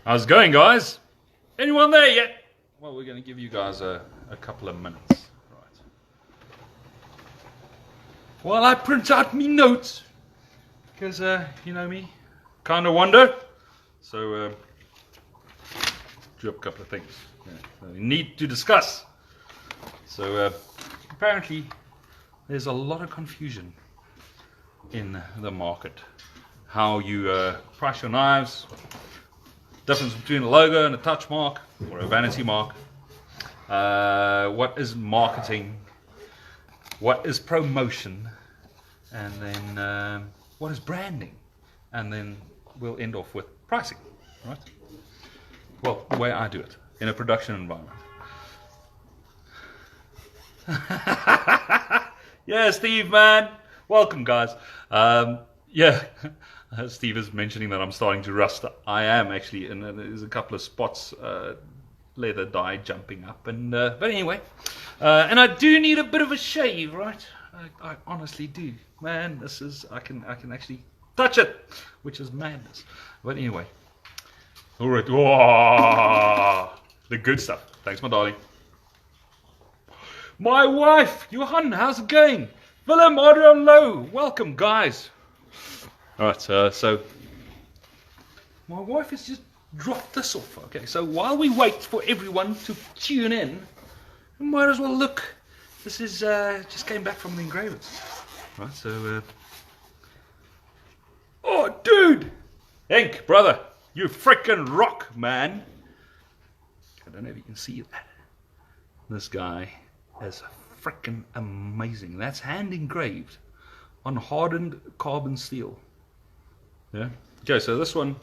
How's it going, guys? Anyone there yet? Well, we're going to give you guys a couple of minutes. Right. While I print out me notes, because you know me, kind of wonder. So, drew up a couple of things we need to discuss. So, apparently, there's a lot of confusion in the market. How you price your knives, difference between a logo and a touch mark or a vanity mark. What is marketing? What is promotion? And then what is branding? And then we'll end off with pricing, right? Well, the way I do it in a production environment. Yeah, Steve, man. Welcome, guys. Yeah, Steve is mentioning that I'm starting to rust. I am actually, and there's a couple of spots, leather dye jumping up. And but anyway, and I do need a bit of a shave, right? I honestly do, man. This is I can actually touch it, which is madness. But anyway, all right. Whoa, the good stuff. Thanks, my darling. My wife, Johan, how's it going? Willem, Adrian Low, welcome, guys. All right, so my wife has just dropped this off. Okay, so while we wait for everyone to tune in, we might as well look. This is just came back from the engravers. Right, so oh, dude, Henk, brother, you freaking rock, man. I don't know if you can see that. This guy is freaking amazing. That's hand engraved on hardened carbon steel. Yeah. Okay, so this one,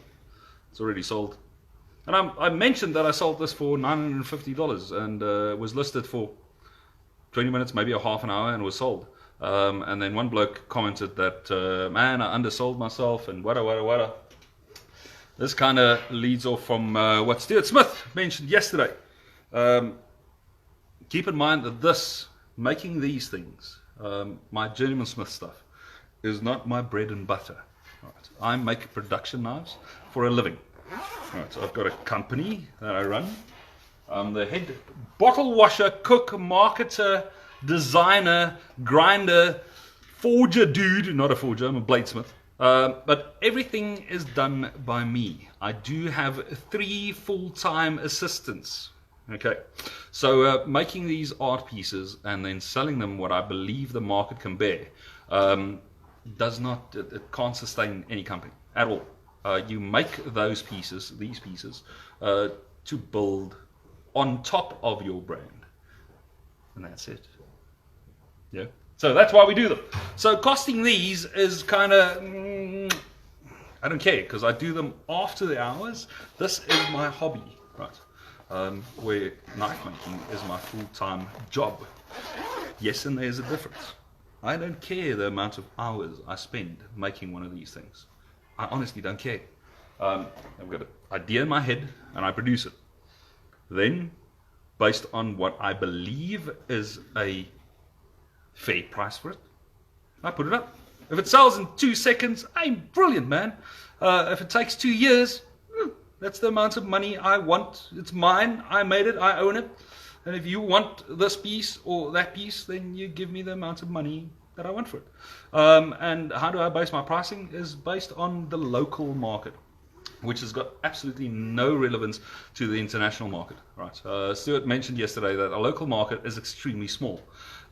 it's already sold. And I mentioned that I sold this for $950 and was listed for 20 minutes, maybe a half an hour, and was sold. And then one bloke commented that, man, I undersold myself and wada. This kind of leads off from what Stuart Smith mentioned yesterday. Keep in mind that making these things, my Journeyman Smith stuff, is not my bread and butter. Right. I make production knives for a living. Right, so I've got a company that I run. I'm the head bottle washer, cook, marketer, designer, grinder, forger dude. Not a forger, I'm a bladesmith. But everything is done by me. I do have 3 full-time assistants. Okay, so making these art pieces and then selling them what I believe the market can bear it can't sustain any company at all. You make these pieces to build on top of your brand, and that's it. Yeah, so that's why we do them. So costing these is kind of I don't care, because I do them after the hours. This is my hobby, right? Where knife making is my full-time job. Yes, and there's a difference. I don't care the amount of hours I spend making one of these things. I honestly don't care. I've got an idea in my head and I produce it. Then, based on what I believe is a fair price for it, I put it up. If it sells in 2 seconds, I'm brilliant, man. If it takes 2 years, that's the amount of money I want. It's mine. I made it. I own it. And if you want this piece or that piece, then you give me the amount of money that I want for it. And how do I base my pricing? Is based on the local market, which has got absolutely no relevance to the international market. Right? Stuart mentioned yesterday that a local market is extremely small.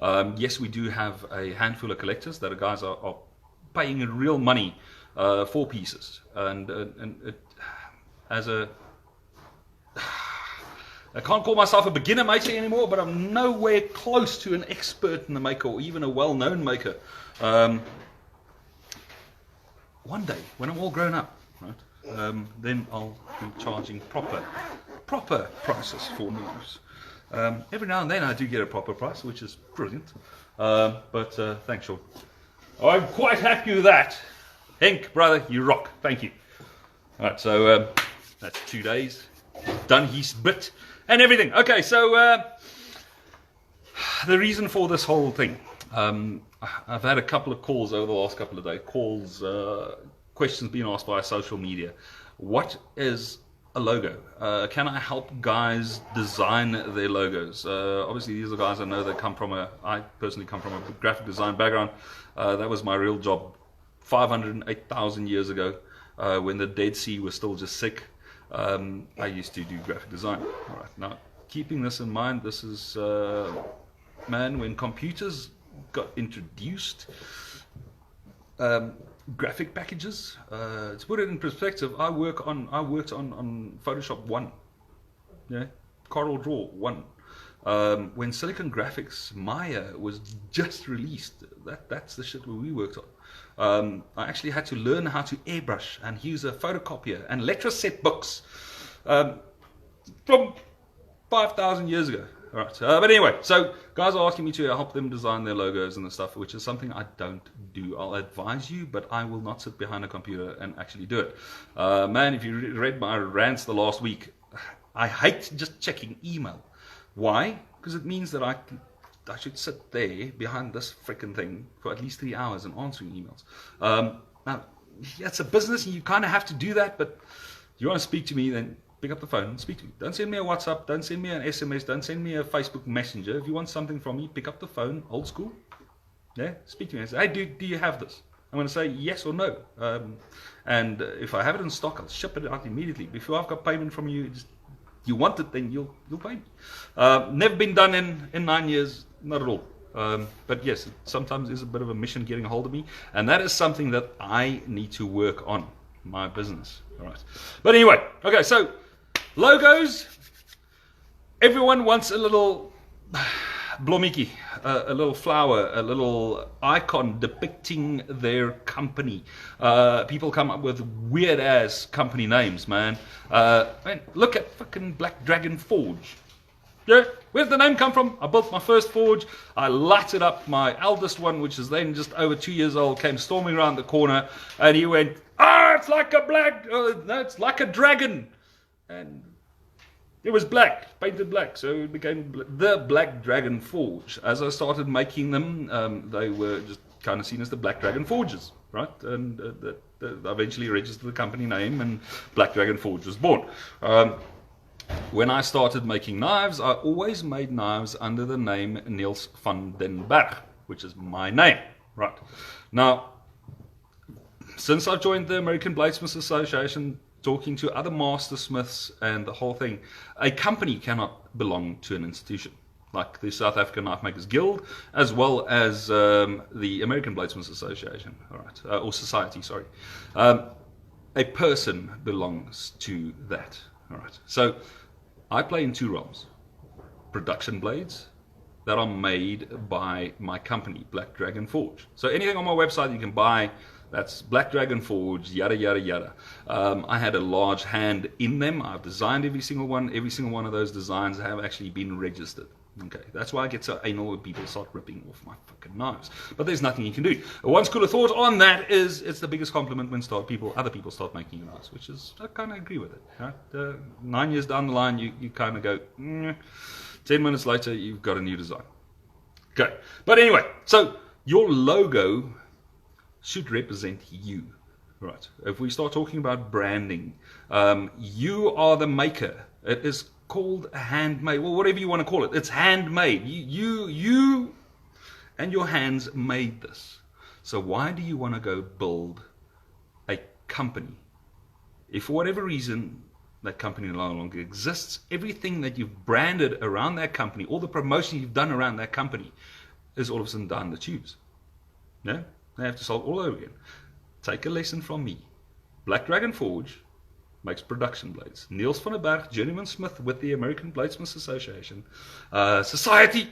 Yes, we do have a handful of collectors that guys are paying real money for pieces, and it, as a I can't call myself a beginner maker anymore, but I'm nowhere close to an expert in the maker or even a well-known maker. One day, when I'm all grown up, right, then I'll be charging proper prices for knives. Every now and then I do get a proper price, which is brilliant. But thanks, Sean. I'm quite happy with that. Henk, brother, you rock. Thank you. All right, so that's 2 days. Done his bit and everything. Okay, so the reason for this whole thing I've had a couple of calls over the last couple of days, questions being asked via social media. What is a logo? Can I help guys design their logos? Obviously, these are guys I know that I personally come from a graphic design background. That was my real job 508,000 years ago, when the Dead Sea was still just sick. I used to do graphic design. All right, now keeping this in mind, this is when computers got introduced, graphic packages. To put it in perspective, I worked on Photoshop 1, Corel Draw 1. When Silicon Graphics Maya was just released, that's the shit where we worked on. I actually had to learn how to airbrush and use a photocopier and letraset books from 5,000 years ago. All right. But anyway, so guys are asking me to help them design their logos and the stuff, which is something I don't do. I'll advise you, but I will not sit behind a computer and actually do it. Man, if you read my rants the last week, I hate just checking email. Why? Because it means that I should sit there behind this freaking thing for at least 3 hours and answering emails. Now, it's a business and you kind of have to do that, but if you want to speak to me, then pick up the phone and speak to me. Don't send me a WhatsApp, don't send me an SMS, don't send me a Facebook Messenger. If you want something from me, pick up the phone, old school. Yeah, speak to me and say, hey, do you have this? I'm going to say yes or no. And if I have it in stock, I'll ship it out immediately. Before I've got payment from you, you want it, then you'll pay me. Never been done in 9 years, not at all. But yes, it sometimes is a bit of a mission getting a hold of me, and that is something that I need to work on, my business. All right. But anyway, okay, so logos. Everyone wants a little blomiki, a little flower, a little icon depicting their company. People come up with weird ass company names, man. Look at fucking Black Dragon Forge. Yeah, where's the name come from? I built my first forge. I lighted up my eldest one, which is then just over 2 years old, came storming around the corner, and he went, it's like no, it's like a dragon. And it was black, painted black, so it became the Black Dragon Forge. As I started making them, they were just kind of seen as the Black Dragon Forges, right? And I eventually registered the company name, and Black Dragon Forge was born. When I started making knives, I always made knives under the name Neels van den Berg, which is my name, right? Now, since I've joined the American Bladesmith Association, talking to other mastersmiths and the whole thing, a company cannot belong to an institution, like the South African Knife Makers Guild, as well as the American Bladesmith Association, all right, or Society, sorry. A person belongs to that, all right. So I play in two realms: production blades that are made by my company, Black Dragon Forge. So anything on my website you can buy, that's Black Dragon Forge, yada, yada, yada. I had a large hand in them. I've designed every single one. Every single one of those designs have actually been registered. Okay, that's why I get so anal when people start ripping off my fucking knives. But there's nothing you can do. One school of thought on that is it's the biggest compliment when other people start making your knives, which is, I kind of agree with it. Right? 9 years down the line, you kind of go, 10 minutes later, you've got a new design. Okay, but anyway, so your logo should represent you, right? If we start talking about branding, you are the maker. It is called handmade, well, whatever you want to call it. It's handmade. You and your hands made this. So why do you want to go build a company? If for whatever reason that company no longer exists, everything that you've branded around that company, all the promotion you've done around that company, is all of a sudden down the tubes. Yeah? They have to start all over again. Take a lesson from me. Black Dragon Forge makes production blades. Neels van den Berg, Journeyman Smith with the American Bladesmith Association, Society,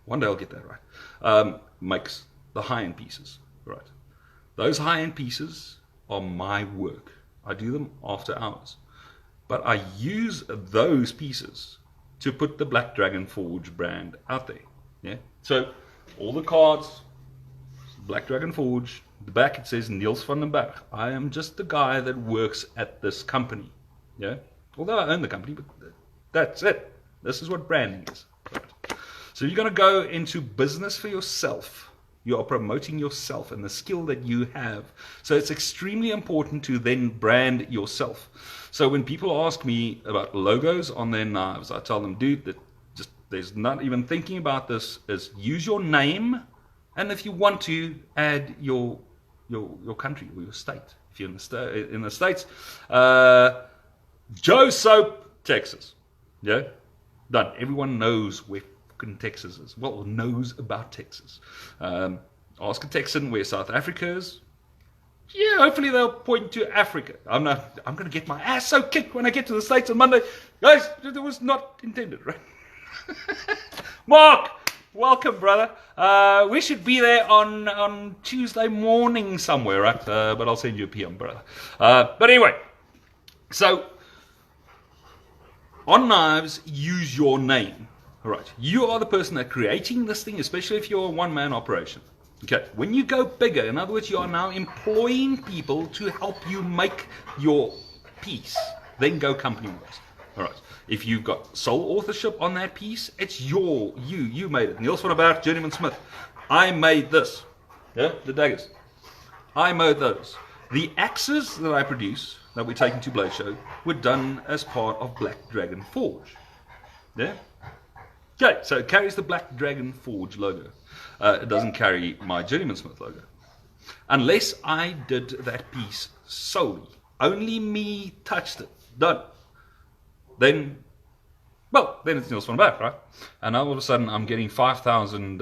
one day I'll get that right, makes the high-end pieces. Right. Those high-end pieces are my work. I do them after hours. But I use those pieces to put the Black Dragon Forge brand out there. Yeah. So all the cards, Black Dragon Forge, the back it says Neels van den Berg. I am just the guy that works at this company. Yeah. Although I own the company, but that's it. This is what branding is. Right. So you're going to go into business for yourself. You are promoting yourself and the skill that you have. So it's extremely important to then brand yourself. So when people ask me about logos on their knives, I tell them, dude, that just there's not even thinking about this. Is use your name, and if you want to, add your country or your state. If you're in the States, Joe Soap, Texas. Yeah, done. Everyone knows where fucking Texas is. Well, knows about Texas. Ask a Texan where South Africa is. Yeah, hopefully they'll point to Africa. I'm going to get my ass so kicked when I get to the States on Monday. Guys, it was not intended, right? Mark, welcome, brother. We should be there on Tuesday morning somewhere, right? But I'll send you a PM, brother. But anyway, so on knives, use your name. All right, you are the person that's creating this thing, especially if you're a one-man operation. Okay, when you go bigger, in other words, you are now employing people to help you make your piece. Then go company-wise. All right. If you've got sole authorship on that piece, it's you made it. Neels van der Berg, Journeyman Smith. I made this. Yeah, the daggers. I made those. The axes that I produce, that we're taking to Blade Show, were done as part of Black Dragon Forge. Yeah? Okay, so it carries the Black Dragon Forge logo. It doesn't carry my Journeyman Smith logo. Unless I did that piece solely. Only me touched it. Done. Then it's Neels van der Berg, right? And all of a sudden, I'm getting 5,000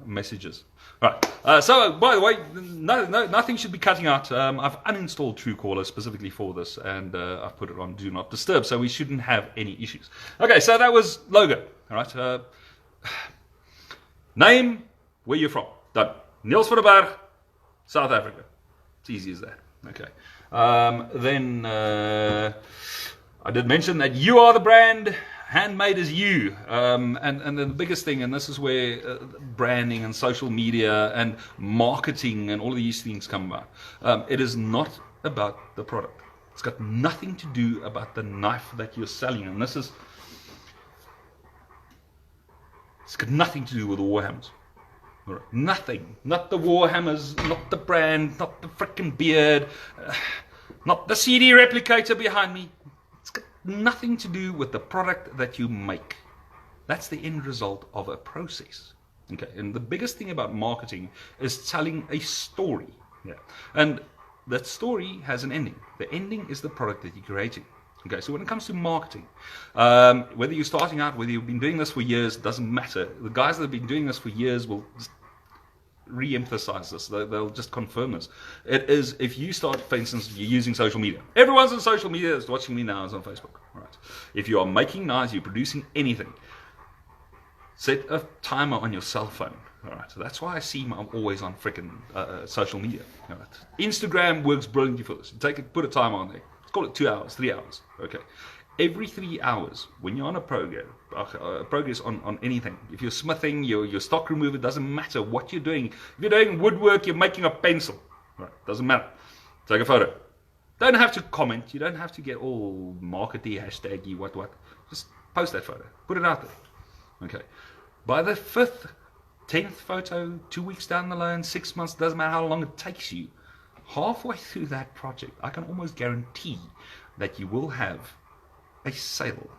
messages. Right. So, by the way, nothing should be cutting out. I've uninstalled Truecaller specifically for this, and I've put it on Do Not Disturb, so we shouldn't have any issues. Okay, so that was logo. All right. Name, where you're from. Done. Neels van der Berg, South Africa. It's easy as that. Okay. Then I did mention that you are the brand. Handmade is you. And the biggest thing, and this is where branding and social media and marketing and all of these things come about. It is not about the product. It's got nothing to do about the knife that you're selling. And it's got nothing to do with the Warhammers. Right. Nothing. Not the Warhammers, not the brand, not the frickin' beard, not the CD replicator behind me. It's got nothing to do with the product that you make. That's the end result of a process. Okay, and the biggest thing about marketing is telling a story. Yeah, and that story has an ending. The ending is the product that you're creating. Okay, so when it comes to marketing, whether you're starting out, whether you've been doing this for years, doesn't matter. The guys that have been doing this for years will just re-emphasize this. They'll just confirm this. It is, if you start, for instance, you're using social media. Everyone's on social media that's watching me now is on Facebook. Right? If you are making knives, you're producing anything, set a timer on your cell phone. All right, so that's why I see I'm always on freaking social media. All right. Instagram works brilliantly for this. Put a timer on there. Call it 2 hours, 3 hours. Okay. Every 3 hours, when you're on a progress on anything, if you're smithing, your stock remover, doesn't matter what you're doing. If you're doing woodwork, you're making a pencil. Right. Doesn't matter. Take a photo. Don't have to comment. You don't have to get all markety, hashtaggy, what. Just post that photo. Put it out there. Okay. By the 5th, 10th photo, 2 weeks down the line, 6 months, doesn't matter how long it takes you. Halfway through that project, I can almost guarantee that you will have a sale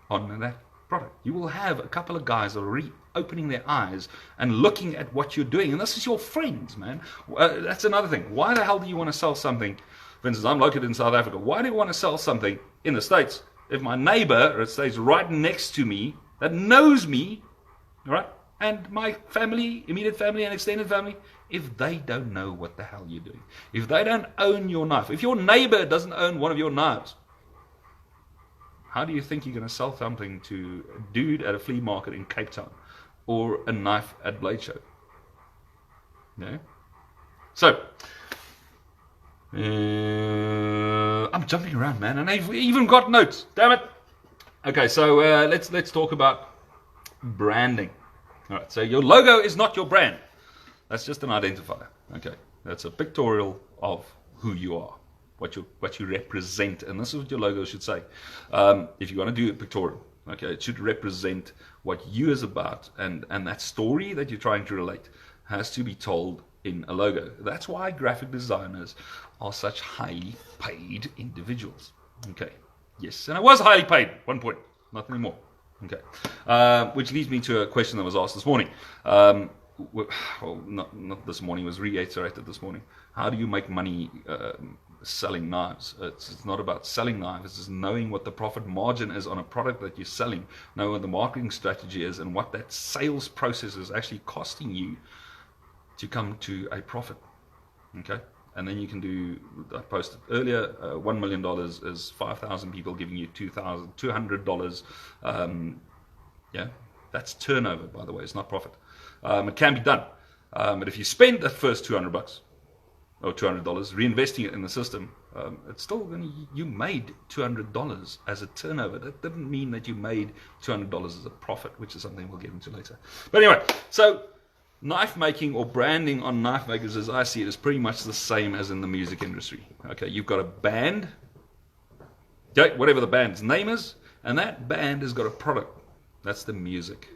on that product. You will have a couple of guys that are opening their eyes and looking at what you're doing. And this is your friends, man. That's another thing. Why the hell do you want to sell something? For instance, I'm located in South Africa. Why do you want to sell something in the States if my neighbor stays right next to me that knows me, right? And my family, immediate family and extended family, if they don't know what the hell you're doing, if they don't own your knife, if your neighbor doesn't own one of your knives, how do you think you're going to sell something to a dude at a flea market in Cape Town or a knife at Blade Show? Yeah. So, I'm jumping around, man, and I've even got notes. Damn it. Okay, so let's talk about branding. All right, so your logo is not your brand. That's just an identifier. Okay, that's a pictorial of who you are, what you represent, and this is what your logo should say. If you want to do it pictorial, Okay, it should represent what you is about, and that story that you're trying to relate has to be told in a logo. That's why graphic designers are such highly paid individuals. Okay, yes, and I was highly paid at one point, not anymore. Okay, which leads me to a question that was asked this morning. Well, not this morning, it was reiterated this morning. How do you make money selling knives? It's not about selling knives, it's just knowing what the profit margin is on a product that you're selling, know what the marketing strategy is, and what that sales process is actually costing you to come to a profit. Okay? And then you can do, I posted earlier, $1 million is 5,000 people giving you $200. Yeah, that's turnover, by the way, it's not profit. It can be done. But if you spend that first $200 or $200, reinvesting it in the system, it's still going to, you made $200 as a turnover. That didn't mean that you made $200 as a profit, which is something we'll get into later. But anyway, so knife making or branding on knife makers, as I see it, is pretty much the same as in the music industry. Okay, you've got a band, okay, whatever the band's name is, and that band has got a product. That's the music.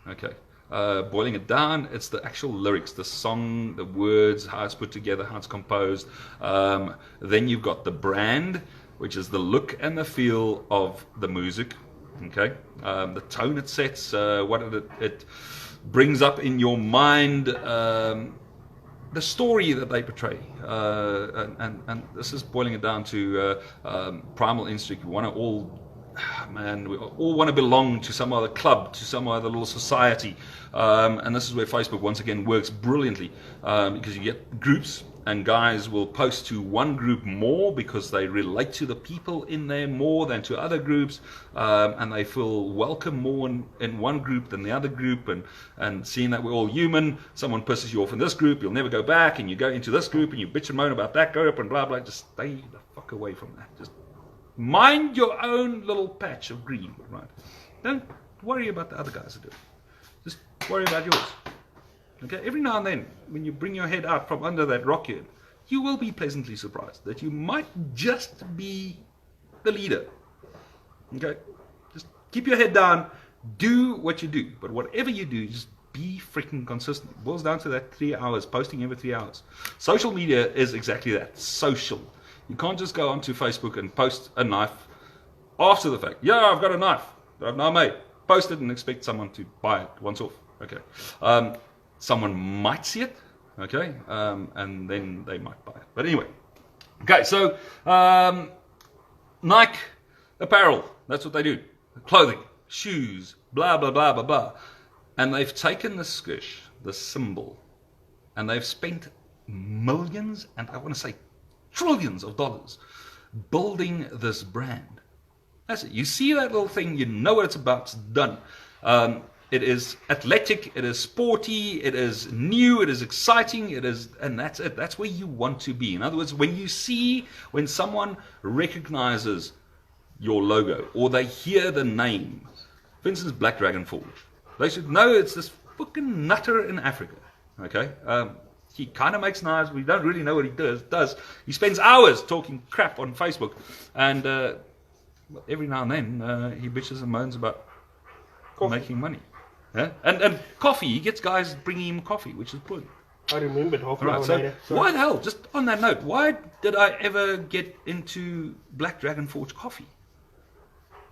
Okay. Boiling it down, it's the actual lyrics, the song, the words, how it's put together, how it's composed. Then you've got the brand, which is the look and the feel of the music. Okay, the tone it sets, what it brings up in your mind, the story that they portray, and this is boiling it down to primal instinct. We all want to belong to some other club, to some other little society, and this is where Facebook once again works brilliantly, because you get groups, and guys will post to one group more because they relate to the people in there more than to other groups, and they feel welcome more in one group than the other group, and seeing that we're all human, someone pisses you off in this group, you'll never go back, and you go into this group and you bitch and moan about that group and blah blah. Just stay the fuck away from that. Just mind your own little patch of green, right? Don't worry about the other guys that do it. Just worry about yours. Okay, every now and then, when you bring your head out from under that rock here, you will be pleasantly surprised that you might just be the leader. Okay, just keep your head down, do what you do, but whatever you do, just be freaking consistent. It boils down to that 3 hours, posting every 3 hours. Social media is exactly that, social. You can't just go onto Facebook and post a knife after the fact. Yeah, I've got a knife that I've now made. Post it and expect someone to buy it once off. Okay. Someone might see it, okay, and then they might buy it. But anyway, okay, so Nike apparel, that's what they do. Clothing, shoes, blah, blah, blah, blah, blah. And they've taken the skish, the symbol, and they've spent millions, and I want to say trillions of dollars building this brand. That's it. You see that little thing, you know what it's about, it's done. It is athletic, it is sporty, it is new, it is exciting, it is, and that's it. That's where you want to be. In other words, when someone recognizes your logo or they hear the name, for instance, Black Dragon Forge, they should know it's this fucking nutter in Africa. Okay, he kind of makes knives. We don't really know what he does. He spends hours talking crap on Facebook, and every now and then he bitches and moans about making money. Yeah? And coffee, he gets guys bringing him coffee, which is good. I remembered half an hour So later. why the hell, just on that note, why did I ever get into Black Dragon Forge coffee?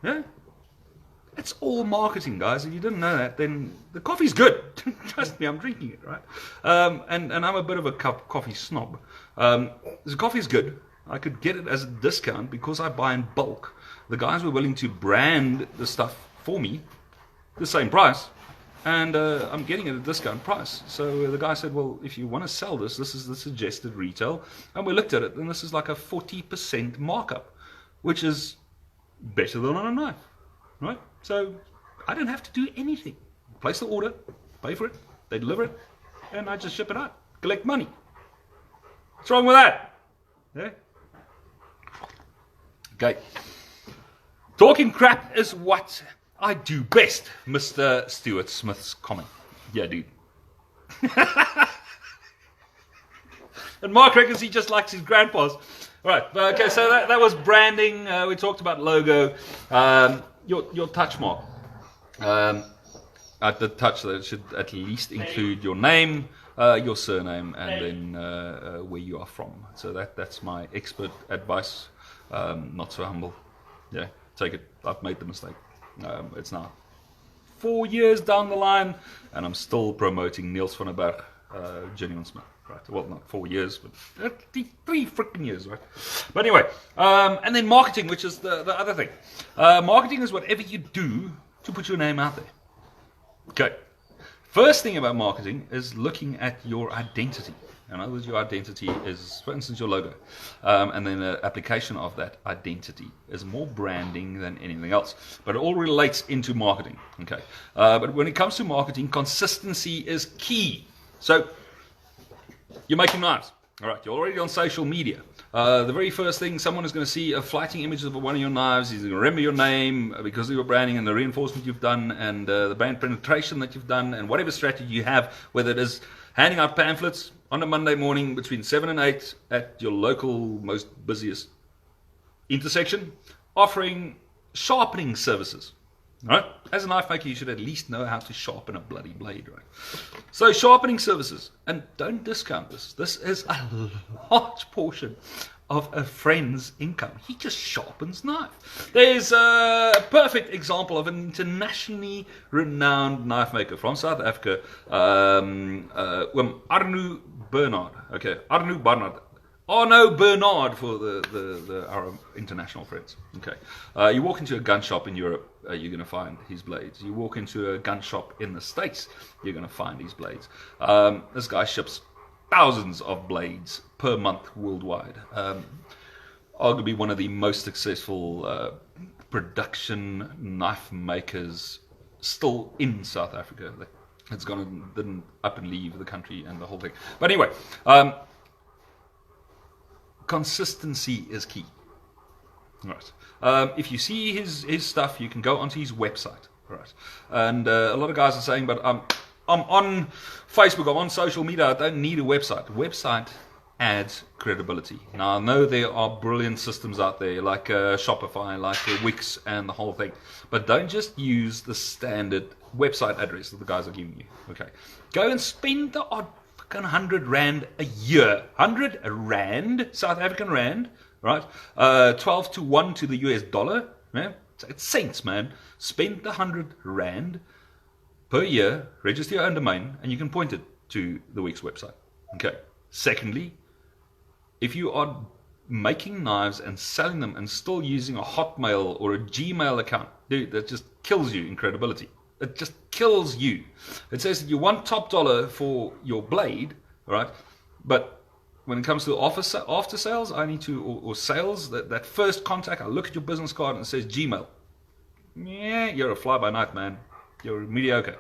Yeah? It's all marketing, guys. If you didn't know that, then the coffee's good. Trust me, I'm drinking it, right? And I'm a bit of a coffee snob. The coffee's good. I could get it as a discount because I buy in bulk. The guys were willing to brand the stuff for me, the same price, and I'm getting it at a discount price. So the guy said, well, if you want to sell this is the suggested retail. And we looked at it, and this is like a 40% markup, which is better than on a knife, right? So I don't have to do anything. Place the order, pay for it, they deliver it, and I just ship it out, collect money. What's wrong with that? Yeah? Okay. Talking crap is what I do best, Mr. Stuart Smith's comment. Yeah, dude. And Mark reckons he just likes his grandpas. All right, okay, so that was branding. We talked about logo. your touch mark. At the touch, that it should at least include your name, your surname, and then where you are from. So that's my expert advice. Not so humble. Yeah, take it. I've made the mistake. It's now 4 years down the line, and I'm still promoting Neels van der Berg, Journeyman Smith. Right. Well, not 4 years, but 3 freaking years, right? But anyway, and then marketing, which is the other thing. Marketing is whatever you do to put your name out there. Okay. First thing about marketing is looking at your identity. In other words, your identity is, for instance, your logo. And then the application of that identity is more branding than anything else. But it all relates into marketing. Okay. But when it comes to marketing, consistency is key. So you're making knives. All right. You're already on social media. The very first thing, someone is going to see a flighting image of one of your knives. He's going to remember your name because of your branding and the reinforcement you've done and the brand penetration that you've done and whatever strategy you have, whether it is handing out pamphlets on a Monday morning between 7 and 8 at your local most busiest intersection, offering sharpening services. Right? As a knife maker, you should at least know how to sharpen a bloody blade, right? So sharpening services, and don't discount this. This is a large portion of a friend's income. He just sharpens knife. There's a perfect example of an internationally renowned knife maker from South Africa, Arno Bernard. Okay, Arno Bernard. Arno Bernard for our international friends. Okay, you walk into a gun shop in Europe, you're going to find his blades. You walk into a gun shop in the States, you're going to find his blades. This guy ships thousands of blades per month worldwide. Arguably one of the most successful production knife makers still in South Africa. It's didn't up and leave the country and the whole thing. But anyway. Consistency is key. Right. If you see his stuff, you can go onto his website. Right. And a lot of guys are saying, but I'm on Facebook, I'm on social media, I don't need a website. Website adds credibility. Now, I know there are brilliant systems out there like Shopify, like Wix and the whole thing. But don't just use the standard website address that the guys are giving you. Okay. Go and spend the odd 100 Rand a year. 100 Rand, South African Rand, right? 12 to 1 to the US dollar. Man. It's cents, man. Spend the 100 Rand per year, register your own domain, and you can point it to the Wix website. Okay. Secondly, if you are making knives and selling them and still using a Hotmail or a Gmail account, dude, that just kills you in credibility. It just kills you. It says that you want top dollar for your blade, right? But when it comes to after sales, I need to, or sales, that first contact, I look at your business card and it says Gmail. Yeah, you're a fly-by-night, man. You're mediocre.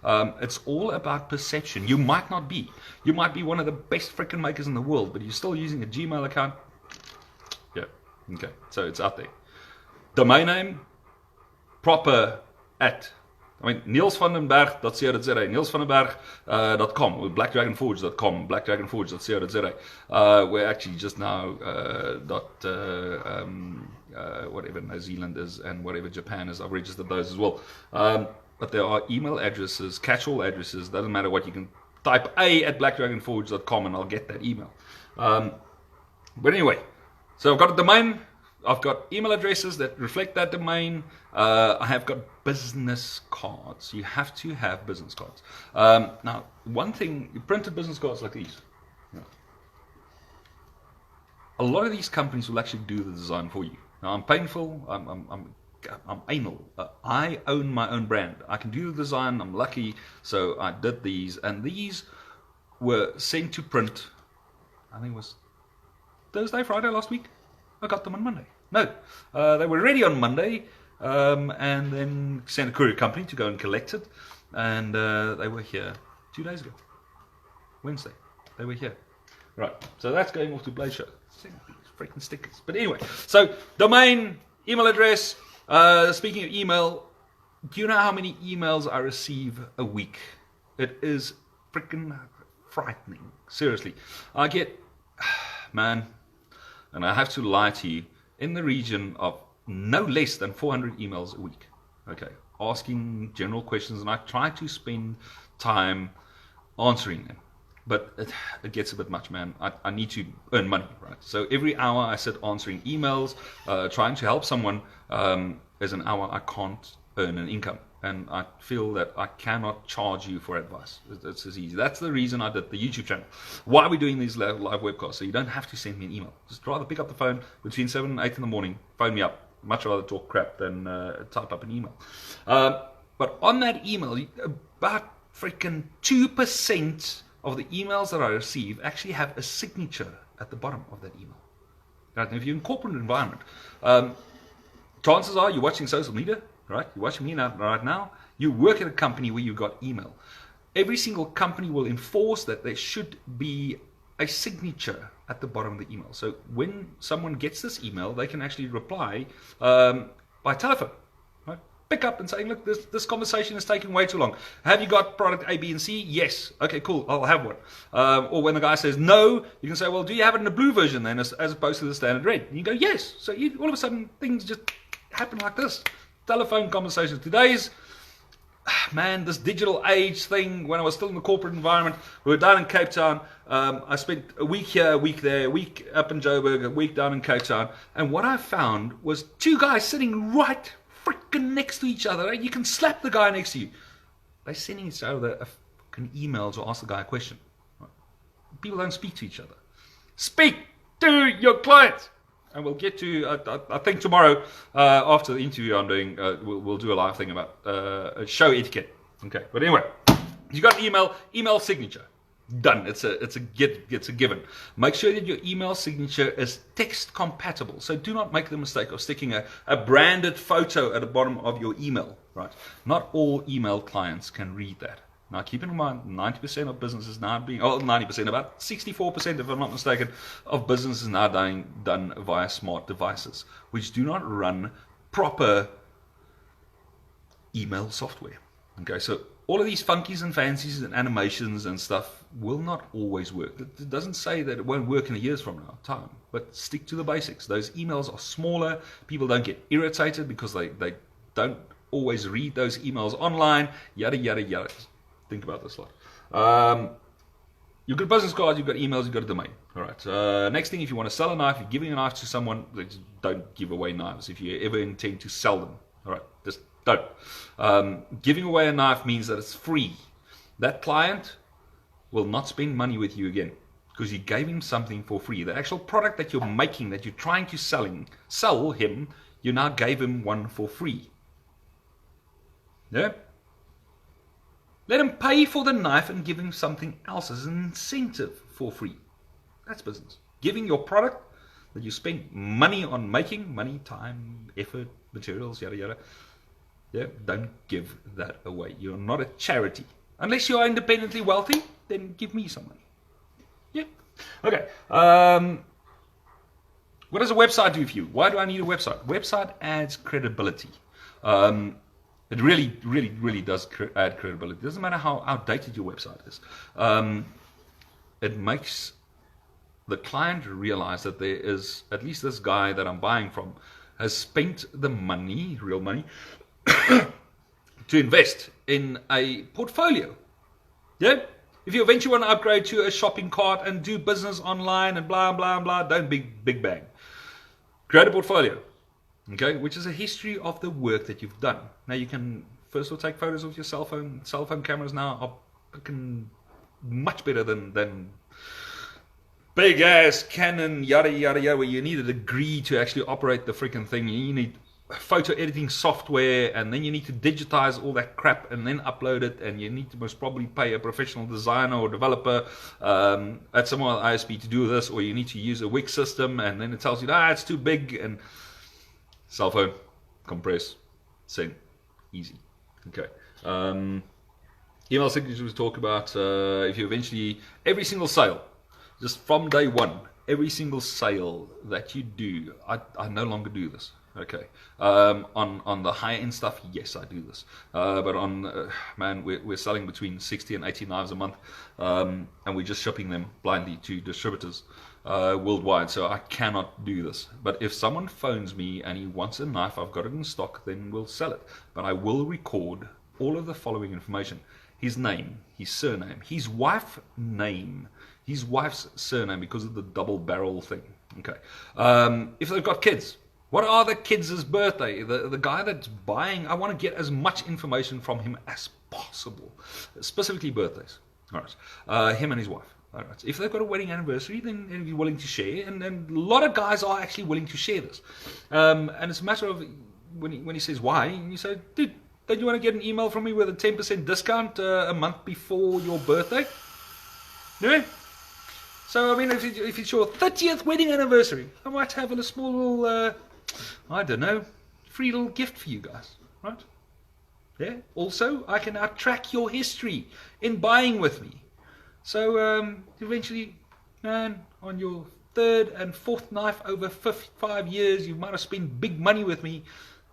It's all about perception. You might not be. You might be one of the best freaking makers in the world, but you're still using a Gmail account. Yeah, okay. So it's out there. Domain name, proper at... neelsvandenberg.co.za, neelsvandenberg.com, or blackdragonforge.com, blackdragonforge.co.za. We're actually just now whatever New Zealand is and whatever Japan is. I've registered those as well. But there are email addresses, catch-all addresses. Doesn't matter what, you can type a@blackdragonforge.com and I'll get that email. But anyway, so I've got a domain. I've got email addresses that reflect that domain. I have got business cards. You have to have business cards. Now, one thing, printed business cards like these. A lot of these companies will actually do the design for you. Now, I'm painful. I'm anal. I own my own brand. I can do the design. I'm lucky. So I did these. And these were sent to print, I think it was Thursday, Friday last week. I got them on Monday. No, they were ready on Monday, and then sent a courier company to go and collect it, and they were here 2 days ago. Wednesday, they were here. Right, so that's going off to Blade Show. These freaking stickers. But anyway, so domain, email address. Speaking of email, do you know how many emails I receive a week? It is freaking frightening. Seriously, I get, man. And I have to lie to you, in the region of no less than 400 emails a week, okay, asking general questions, and I try to spend time answering them. But it gets a bit much, man. I need to earn money, right? So every hour I sit answering emails, trying to help someone, is an hour I can't earn an income. And I feel that I cannot charge you for advice. It's as easy. That's the reason I did the YouTube channel. Why are we doing these live webcasts? So you don't have to send me an email. Just rather pick up the phone between 7 and 8 in the morning, phone me up. Much rather talk crap than type up an email. But on that email, about freaking 2% of the emails that I receive actually have a signature at the bottom of that email. Right? And if you're in a corporate environment, chances are you're watching social media, right? You're watching me right now. You work at a company where you've got email. Every single company will enforce that there should be a signature at the bottom of the email. So when someone gets this email, they can actually reply by telephone. Right? Pick up and say, look, this conversation is taking way too long. Have you got product A, B, and C? Yes. Okay, cool. I'll have one. Or when the guy says no, you can say, well, do you have it in the blue version then as opposed to the standard red? And you go, yes. So all of a sudden, things just happen like this. Telephone conversations. Today's, man, this digital age thing, when I was still in the corporate environment, we were down in Cape Town. I spent a week here, a week there, a week up in Joburg, a week down in Cape Town. And what I found was two guys sitting right freaking next to each other. You can slap the guy next to you. They're sending each other a fucking email to ask the guy a question. People don't speak to each other. Speak to your clients. And we'll get to, I think tomorrow, after the interview I'm doing, we'll do a live thing about show etiquette. Okay, but anyway, you got an email signature. Done. It's a given. Make sure that your email signature is text compatible. So do not make the mistake of sticking a branded photo at the bottom of your email. Right? Not all email clients can read that. Now, keep in mind, 90% of businesses now being, 90%, about 64%, if I'm not mistaken, of businesses now done via smart devices, which do not run proper email software. Okay, so all of these funkies and fancies and animations and stuff will not always work. It doesn't say that it won't work in a year's from now time, but stick to the basics. Those emails are smaller. People don't get irritated because they don't always read those emails online, yada, yada, yada. Think about this a lot. You've got business cards, you've got emails, you've got a domain. All right. Next thing, if you want to sell a knife, you're giving a knife to someone, don't give away knives if you ever intend to sell them. All right. Just don't. Giving away a knife means that it's free. That client will not spend money with you again because you gave him something for free. The actual product that you're making, that you're trying to sell him, you now gave him one for free. Yeah? Let him pay for the knife and give him something else as an incentive for free. That's business. Giving your product that you spend money on making, money, time, effort, materials, yada, yada. Yeah, don't give that away. You're not a charity. Unless you are independently wealthy, then give me some money. Yeah. Okay. What does a website do for you? Why do I need a website? Website adds credibility. It really, really, really does add credibility. It doesn't matter how outdated your website is. It makes the client realize that there is, at least this guy that I'm buying from, has spent the money, real money, to invest in a portfolio. Yeah? If you eventually want to upgrade to a shopping cart and do business online and blah, blah, blah, don't big bang. Create a portfolio. Okay, which is a history of the work that you've done. Now you can first of all take photos with your cell phone. Cell phone cameras now are freaking much better than big ass Canon yada yada yada, where you need a degree to actually operate the freaking thing. You need photo editing software, and then you need to digitize all that crap and then upload it, and you need to most probably pay a professional designer or developer at some other ISP to do this, or you need to use a Wix system, and then it tells you it's too big. And cell phone, compress, send, easy. Okay. Email signatures we talk about. If you eventually, every single sale, just from day one, every single sale that you do, I no longer do this. Okay. On the high end stuff, yes, I do this. But on we're selling between 60 and 80 knives a month, and we're just shipping them blindly to distributors. worldwide, so I cannot do this. But if someone phones me and he wants a knife, I've got it in stock, then we'll sell it. But I will record all of the following information: his name, his surname, his wife's name, his wife's surname, because of the double barrel thing. Okay. If they've got kids, what are the kids' birthday? The guy that's buying, I want to get as much information from him as possible, specifically birthdays. All right. Him and his wife. All right. If they've got a wedding anniversary, then he'll be willing to share, and a lot of guys are actually willing to share this. And it's a matter of when he says why, and you say, dude, don't you want to get an email from me with a 10% discount a month before your birthday? Yeah. So, I mean, if it's your 30th wedding anniversary, I might have a small little, I don't know, free little gift for you guys, right? Yeah. Also, I can now track your history in buying with me. So, eventually, man, on your third and fourth knife over 55 years, you might have spent big money with me,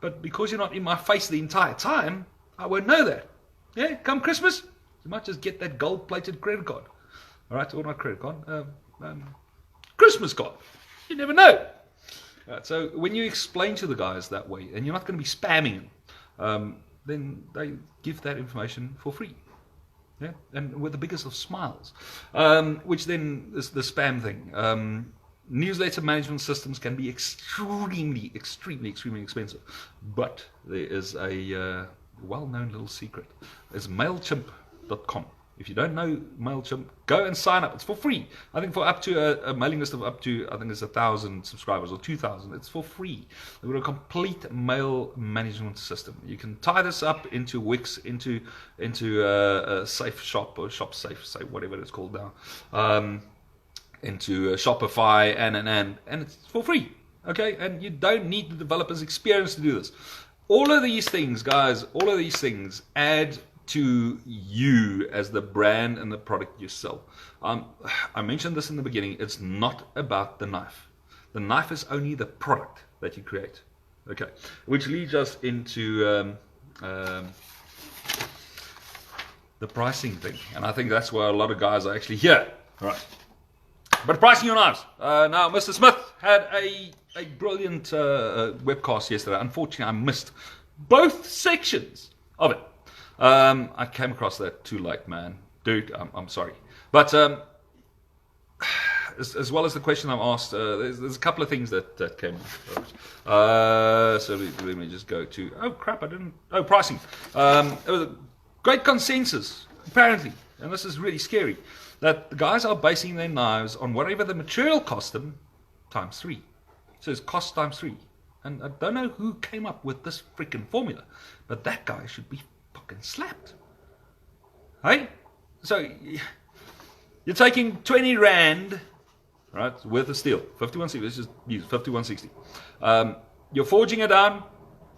but because you're not in my face the entire time, I won't know that. Yeah. Come Christmas, you might just get that gold-plated credit card. All right, or not credit card, Christmas card. You never know. Right, so when you explain to the guys that way, and you're not going to be spamming them, then they give that information for free. Yeah, and with the biggest of smiles. Which then is the spam thing. Newsletter management systems can be extremely expensive. But there is a well-known little secret. It's MailChimp.com. If you don't know MailChimp, go and sign up. It's for free. I think for up to a mailing list of up to, I think it's 1,000 subscribers or 2,000. It's for free. They've got a complete mail management system. You can tie this up into Wix, into a Safe Shop or Shop Safe, say whatever it's called now, into Shopify, and it's for free. Okay, and you don't need the developer's experience to do this. All of these things, guys, all of these things add to you as the brand and the product you sell. I mentioned this in the beginning. It's not about the knife. The knife is only the product that you create. Okay, which leads us into the pricing thing, and I think that's where a lot of guys are actually here. All right, but pricing your knives. Now, Mr. Smith had a brilliant webcast yesterday. Unfortunately, I missed both sections of it. I came across that too late, man. Dude, I'm sorry. But as well as the question I'm asked, there's a couple of things that came up. So let me just go to, pricing. It was a great consensus, apparently, and this is really scary, that the guys are basing their knives on whatever the material cost them times 3. So it's cost times 3. And I don't know who came up with this freaking formula, but that guy should be fucking slapped. Hey? So you're taking 20 rand, right, worth of steel, 5160. Let's just use 5160. You're forging it down,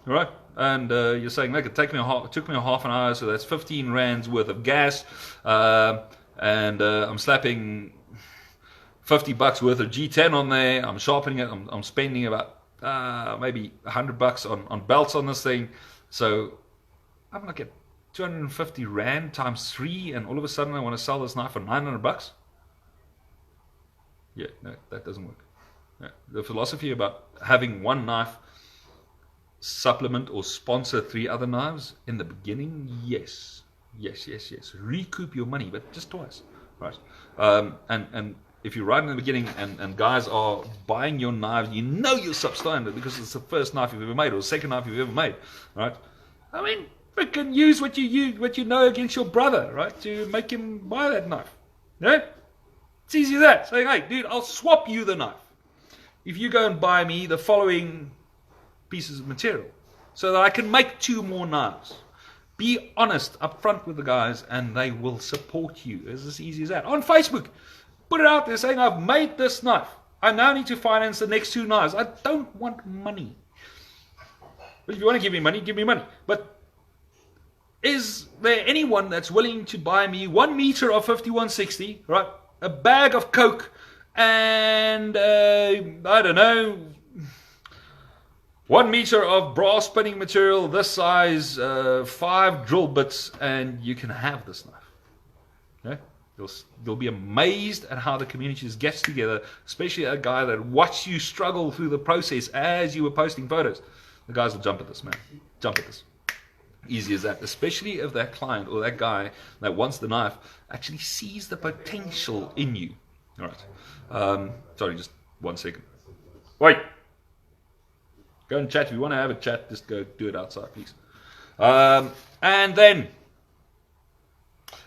right? And you're saying, look, it took me a half an hour, so that's 15 rands worth of gas, and I'm slapping $50 worth of G10 on there. I'm sharpening it. I'm spending about maybe $100 on belts on this thing. So I'm like at 250 rand times 3, and all of a sudden I want to sell this knife for $900. Yeah, no, that doesn't work. Yeah. The philosophy about having one knife supplement or sponsor 3 other knives in the beginning, yes. Recoup your money, but just twice, right? And if you're right in the beginning and guys are buying your knives, you know you're substandard because it's the first knife you've ever made or the second knife you've ever made, right? I mean, freaking use what you know against your brother, right? To make him buy that knife. Yeah? It's easy as that. Saying, hey, dude, I'll swap you the knife if you go and buy me the following pieces of material so that I can make 2 more knives. Be honest up front with the guys and they will support you. It's as easy as that. On Facebook, put it out there saying, I've made this knife. I now need to finance the next 2 knives. I don't want money. But if you want to give me money, give me money. But is there anyone that's willing to buy me 1 meter of 5160, right? A bag of Coke and, I don't know, 1 meter of brass spinning material, this size, 5 drill bits, and you can have this knife. Okay? You'll be amazed at how the community just gets together, especially a guy that watched you struggle through the process as you were posting photos. The guys will jump at this, man. Jump at this. Easy as that. Especially if that client or that guy that wants the knife actually sees the potential in you. All right. Sorry, just 1 second. Wait. Go and chat. If you want to have a chat, just go do it outside, please. And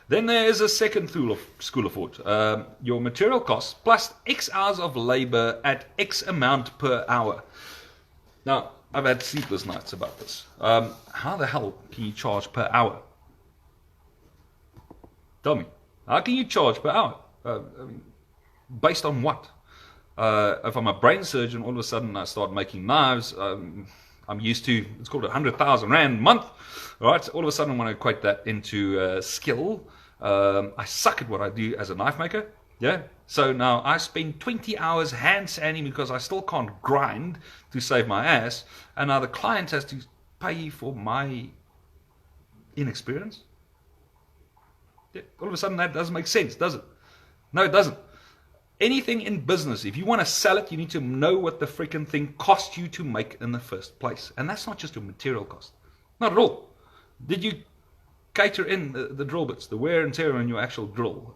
then there is a second school of thought. Your material costs plus X hours of labor at X amount per hour. Now, I've had sleepless nights about this. How the hell can you charge per hour? Tell me. How can you charge per hour? Based on what? If I'm a brain surgeon, all of a sudden I start making knives. I'm used to, it's called 100,000 Rand a month. All right, so all of a sudden I want to equate that into skill. I suck at what I do as a knife maker. Yeah. So now I spend 20 hours hand sanding because I still can't grind to save my ass. And now the client has to pay for my inexperience. Yeah, all of a sudden that doesn't make sense, does it? No, it doesn't. Anything in business, if you want to sell it, you need to know what the freaking thing cost you to make in the first place. And that's not just your material cost. Not at all. Did you cater in the drill bits, the wear and tear on your actual drill?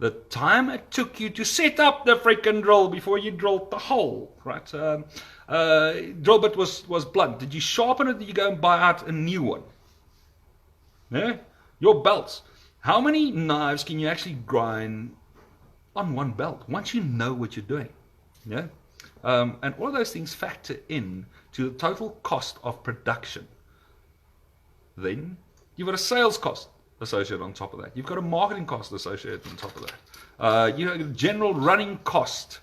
The time it took you to set up the freaking drill before you drilled the hole, right? Drill bit was blunt. Did you sharpen it? Did you go and buy out a new one? Yeah? Your belts. How many knives can you actually grind on one belt once you know what you're doing? Yeah? And all of those things factor in to the total cost of production. Then you've got a sales cost associated on top of that. You've got a marketing cost associated on top of that. You have a general running cost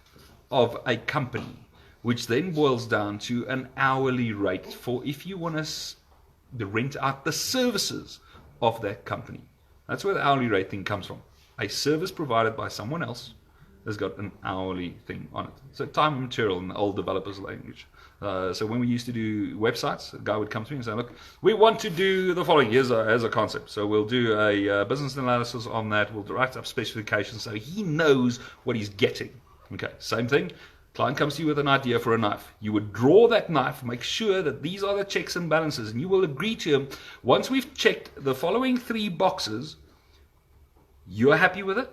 of a company, which then boils down to an hourly rate for if you want to rent out the services of that company. That's where the hourly rate thing comes from. A service provided by someone else has got an hourly thing on it. So time and material in the old developers language. So when we used to do websites, a guy would come to me and say, look, we want to do the following. Here's a concept. So we'll do a business analysis on that. We'll write up specifications so he knows what he's getting. Okay, same thing. Client comes to you with an idea for a knife. You would draw that knife, make sure that these are the checks and balances, and you will agree to him. Once we've checked the following 3 boxes, you're happy with it,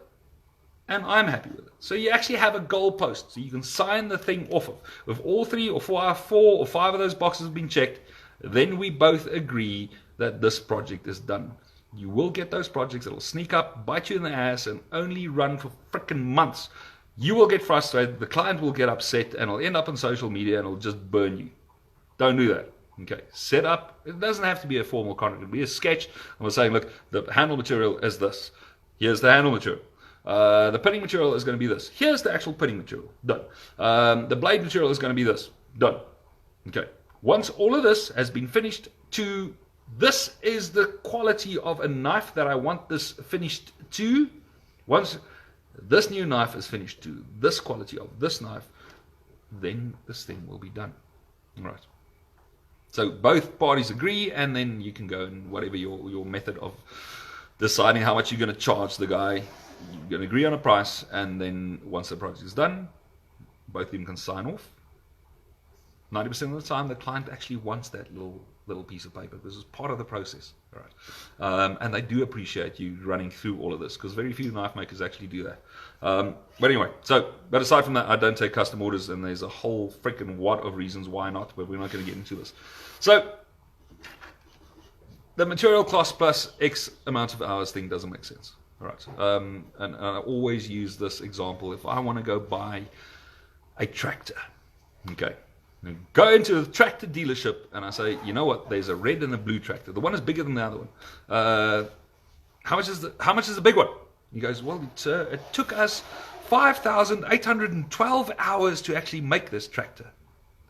and I'm happy with it. So you actually have a goalpost, so you can sign the thing off of. If all 3 or 4 or 5 of those boxes have been checked, then we both agree that this project is done. You will get those projects that will sneak up, bite you in the ass, and only run for frickin' months. You will get frustrated, the client will get upset, and it'll end up on social media and it'll just burn you. Don't do that. Okay, set up. It doesn't have to be a formal contract. It can be a sketch. And we're saying, look, the handle material is this. Here's the handle material. The pinning material is going to be this. Here's the actual pinning material. Done. The blade material is going to be this. Done. Okay. Once all of this has been finished to this is the quality of a knife that I want this finished to. Once this new knife is finished to this quality of this knife, then this thing will be done. All right. So both parties agree, and then you can go and whatever your method of deciding how much you're going to charge the guy. You're going to agree on a price, and then once the project is done, both of them can sign off. 90% of the time, the client actually wants that little piece of paper. This is part of the process. All right. And they do appreciate you running through all of this, because very few knife makers actually do that. But anyway, but aside from that, I don't take custom orders, and there's a whole freaking wad of reasons why not, but we're not going to get into this. So the material cost plus X amount of hours thing doesn't make sense. All right. And I always use this example. If I want to go buy a tractor, okay, go into the tractor dealership and I say, you know what, there's a red and a blue tractor. The one is bigger than the other one. How much is the big one? He goes, well, it took us 5,812 hours to actually make this tractor.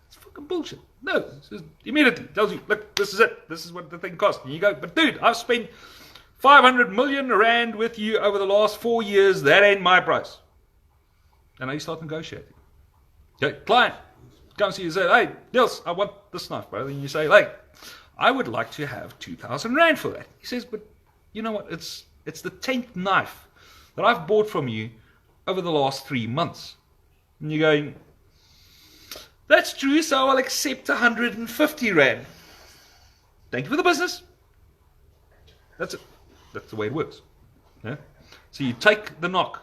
It's fucking bullshit. No, it just immediately tells you, look, this is it. This is what the thing cost. And you go, but dude, I've spent 500 million Rand with you over the last 4 years. That ain't my price. And now you start negotiating. Okay, client comes to you and says, hey, Neels, I want this knife, bro. And you say, like, I would like to have 2,000 Rand for that. He says, but you know what? It's the 10th knife that I've bought from you over the last 3 months. And you're going, that's true, so I'll accept 150 Rand. Thank you for the business. That's it. That's the way it works. Yeah? So you take the knock.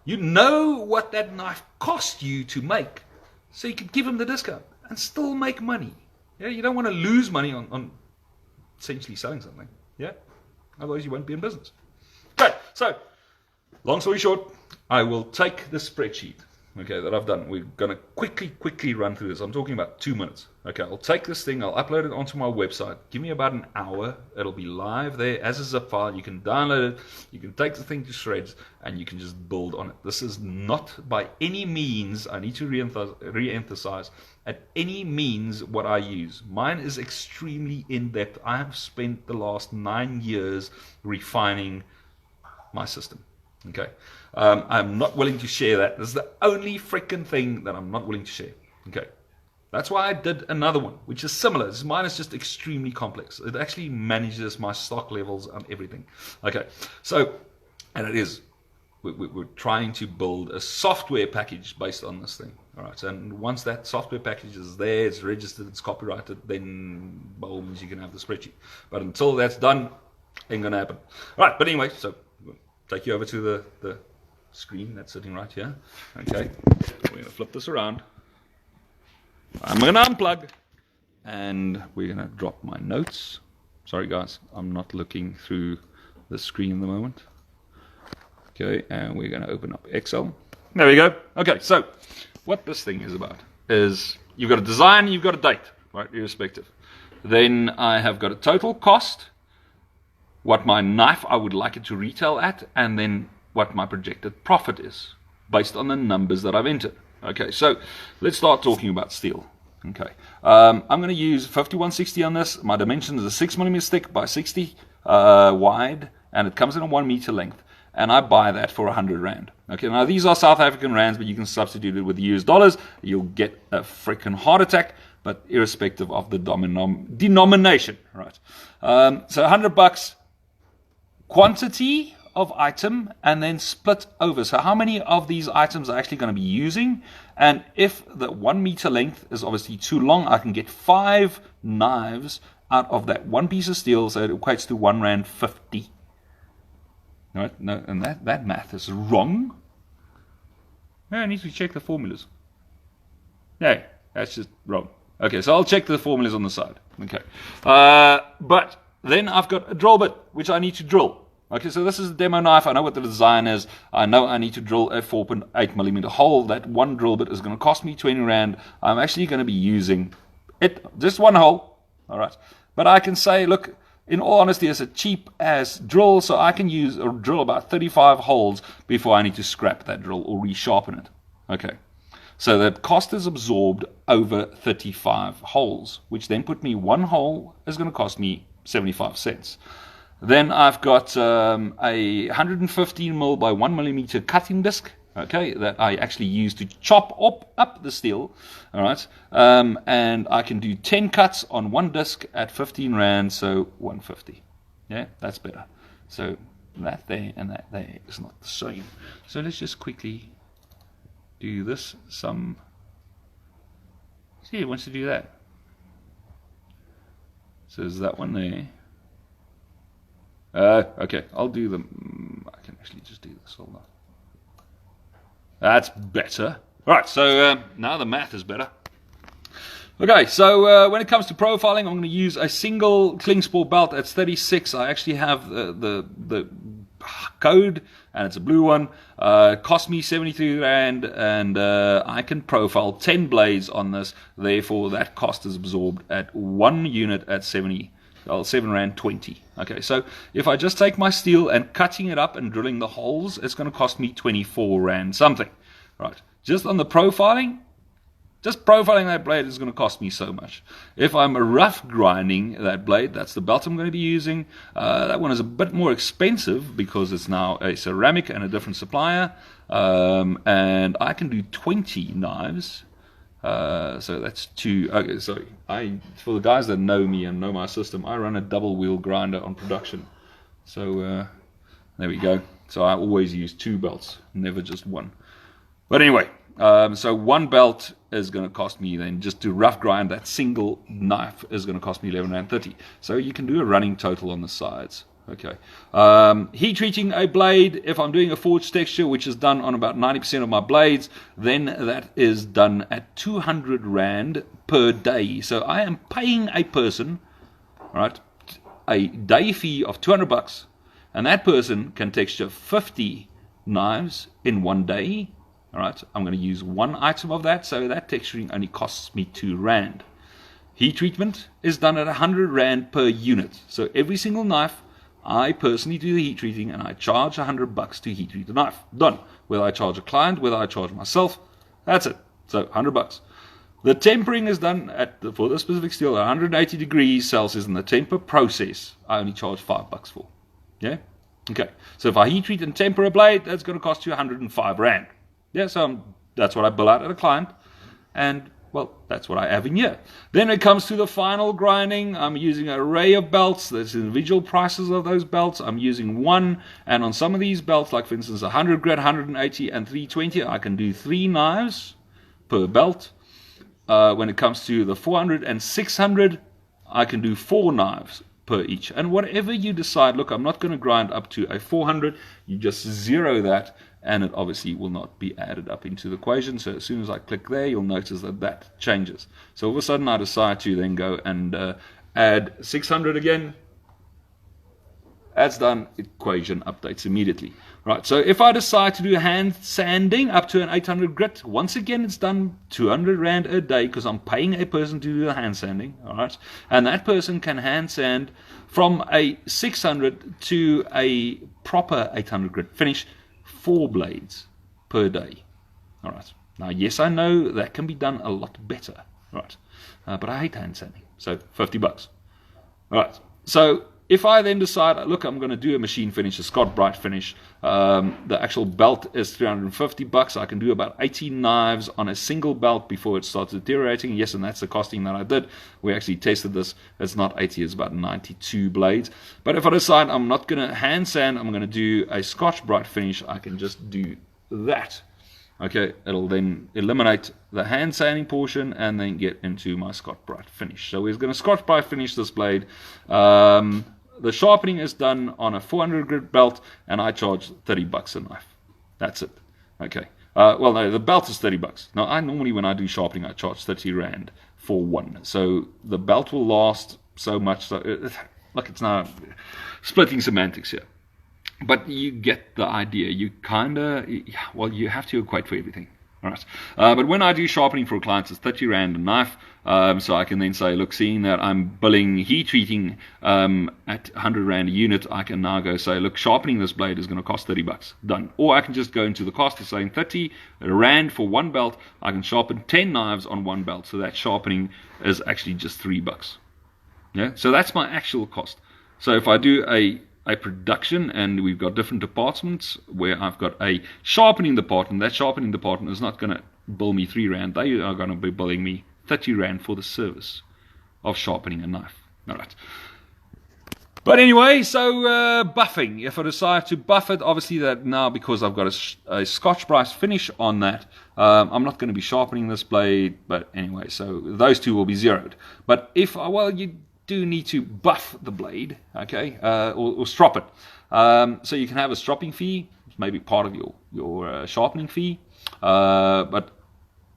You know what that knife cost you to make, so you can give him the discount and still make money. Yeah, you don't want to lose money on essentially selling something. Yeah, otherwise you won't be in business. Okay, so long story short, I will take the spreadsheet, okay, that I've done. We're going to quickly run through this. I'm talking about 2 minutes. Okay, I'll take this thing, I'll upload it onto my website. Give me about an hour. It'll be live there as a zip file. You can download it. You can take the thing to shreds, and you can just build on it. This is not by any means, I need to re-emphasize, at any means what I use. Mine is extremely in-depth. I have spent the last 9 years refining my system. Okay, I'm not willing to share that. This is the only freaking thing that I'm not willing to share. Okay, that's why I did another one, which is similar. Mine is just extremely complex. It actually manages my stock levels and everything. Okay, so, and it is, we're trying to build a software package based on this thing. All right, and once that software package is there, it's registered, it's copyrighted, then by all means you can have the spreadsheet. But until that's done, ain't gonna happen. All right, but anyway, so take you over to the screen that's sitting right here. Okay, we're going to flip this around. I'm going to unplug, and we're going to drop my notes. Sorry guys, I'm not looking through the screen at the moment. Okay, and we're going to open up Excel. There we go. Okay, so what this thing is about is you've got a design, you've got a date, right, irrespective. Then I have got a total cost, what my knife I would like it to retail at, and then what my projected profit is based on the numbers that I've entered. Okay, so let's start talking about steel. Okay, I'm going to use 5160 on this. My dimension is a 6mm thick by 60 wide, and it comes in a 1 meter length, and I buy that for 100 Rand. Okay, now these are South African rands, but you can substitute it with US dollars. You'll get a freaking heart attack, but irrespective of the denomination, right? So 100 bucks. Quantity of item, and then split over. So how many of these items are actually going to be using? And if the 1 meter length is obviously too long, I can get 5 knives out of that one piece of steel, so it equates to 1 Rand 50. Right? No, and that math is wrong. Yeah, I need to check the formulas. No, that's just wrong. Okay, so I'll check the formulas on the side. Okay, but then I've got a drill bit, which I need to drill. Okay, so this is a demo knife. I know what the design is. I know I need to drill a 4.8mm hole. That one drill bit is going to cost me 20 Rand. I'm actually going to be using it, just one hole. All right. But I can say, look, in all honesty, it's a cheap ass drill, so I can use or drill about 35 holes before I need to scrap that drill or resharpen it. Okay. So the cost is absorbed over 35 holes, which then put me one hole is going to cost me 75 cents. Then I've got a 115mm by 1mm cutting disc, okay, that I actually use to chop up the steel, all right, and I can do 10 cuts on one disc at 15 Rand, so 150. Yeah, that's better. So that there and that there is not the same. So let's just quickly do this. See, it wants to do that. So there's that one there. Okay, I'll do them. I can actually just do this. Hold on. That's better. Right, so now the math is better. Okay, so when it comes to profiling, I'm going to use a single Klingspor belt. That's 36. I actually have the code, and it's a blue one. It cost me 73 Rand, and I can profile 10 blades on this. Therefore, that cost is absorbed at one unit at 7 Rand 20. Okay, so if I just take my steel and cutting it up and drilling the holes, it's going to cost me 24 Rand something. Right, just on the profiling, just profiling that blade is going to cost me so much. If I'm rough grinding that blade, that's the belt I'm going to be using. That one is a bit more expensive because it's now a ceramic and a different supplier. And I can do 20 knives. So that's 2. Okay, so for the guys that know me and know my system, I run a double wheel grinder on production. So There we go. So I always use 2 belts, never just one. But anyway, so 1 belt is going to cost me then, just to rough grind that single knife is going to cost me 11 Rand 30. So you can do a running total on the sides. Okay. Heat treating a blade, if I'm doing a forged texture, which is done on about 90% of my blades, then that is done at 200 Rand per day. So I am paying a person, right, a day fee of $200, and that person can texture 50 knives in 1 day. All right, I'm going to use 1 item of that, so that texturing only costs me 2 Rand. Heat treatment is done at 100 Rand per unit. So every single knife, I personally do the heat treating, and I charge $100 to heat treat the knife. Done. Whether I charge a client, whether I charge myself, that's it. So $100. The tempering is done for the specific steel at 180 degrees Celsius, and the temper process I only charge $5 for. Yeah? Okay. So if I heat treat and temper a blade, that's going to cost you 105 Rand. Yeah, so that's what I bill out at a client, and well, that's what I have in here. Then it comes to the final grinding. I'm using an array of belts. There's individual prices of those belts. I'm using 1, and on some of these belts, like for instance 100 grit, 180, and 320, I can do 3 knives per belt. When it comes to the 400 and 600, I can do 4 knives per each. And whatever you decide, look, I'm not going to grind up to a 400. You just zero that, and it obviously will not be added up into the equation. So as soon as I click there, you'll notice that that changes. So all of a sudden I decide to then go and add 600 again. That's done. Equation updates immediately. Right, so if I decide to do hand sanding up to an 800 grit, once again it's done 200 Rand a day, because I'm paying a person to do the hand sanding. All right, and that person can hand sand from a 600 to a proper 800 grit finish, 4 blades per day. All right. Now, yes, I know that can be done a lot better. Right. But I hate hand sanding. So $50. All right. So if I then decide, look, I'm going to do a machine finish, a Scott Bright finish. The actual belt is $350. I can do about 18 knives on a single belt before it starts deteriorating. Yes, and that's the costing that I did. We actually tested this. It's not 80, it's about 92 blades. But if I decide I'm not going to hand sand, I'm going to do a Scotch Bright finish, I can just do that. Okay, it'll then eliminate the hand sanding portion and then get into my Scotch Bright finish. So we're going to Scotch Bright finish this blade. The sharpening is done on a 400 grit belt, and I charge $30 a knife. That's it. Okay. Well, no, the belt is $30. Now, I normally, when I do sharpening, I charge 30 Rand for 1. So the belt will last so much. So look, it's now splitting semantics here. But you get the idea. You kind of, well, you have to equate for everything. All right. But when I do sharpening for clients, it's 30 Rand a knife. So I can then say, look, seeing that I'm billing heat treating at 100 Rand a unit, I can now go say, look, sharpening this blade is going to cost $30. Done. Or I can just go into the cost of saying 30 Rand for 1 belt. I can sharpen 10 knives on 1 belt. So that sharpening is actually just $3. Yeah. So that's my actual cost. So if I do a production, and we've got different departments where I've got a sharpening department. That sharpening department is not going to bill me 3 Rand. They are going to be billing me 30 Rand for the service of sharpening a knife. All right. But anyway, so buffing. If I decide to buff it, obviously that now, because I've got a Scotch Bright finish on that, I'm not going to be sharpening this blade. But anyway, so those two will be zeroed. But if, well, you do need to buff the blade, okay, or strop it. So you can have a stropping fee, maybe part of your sharpening fee. But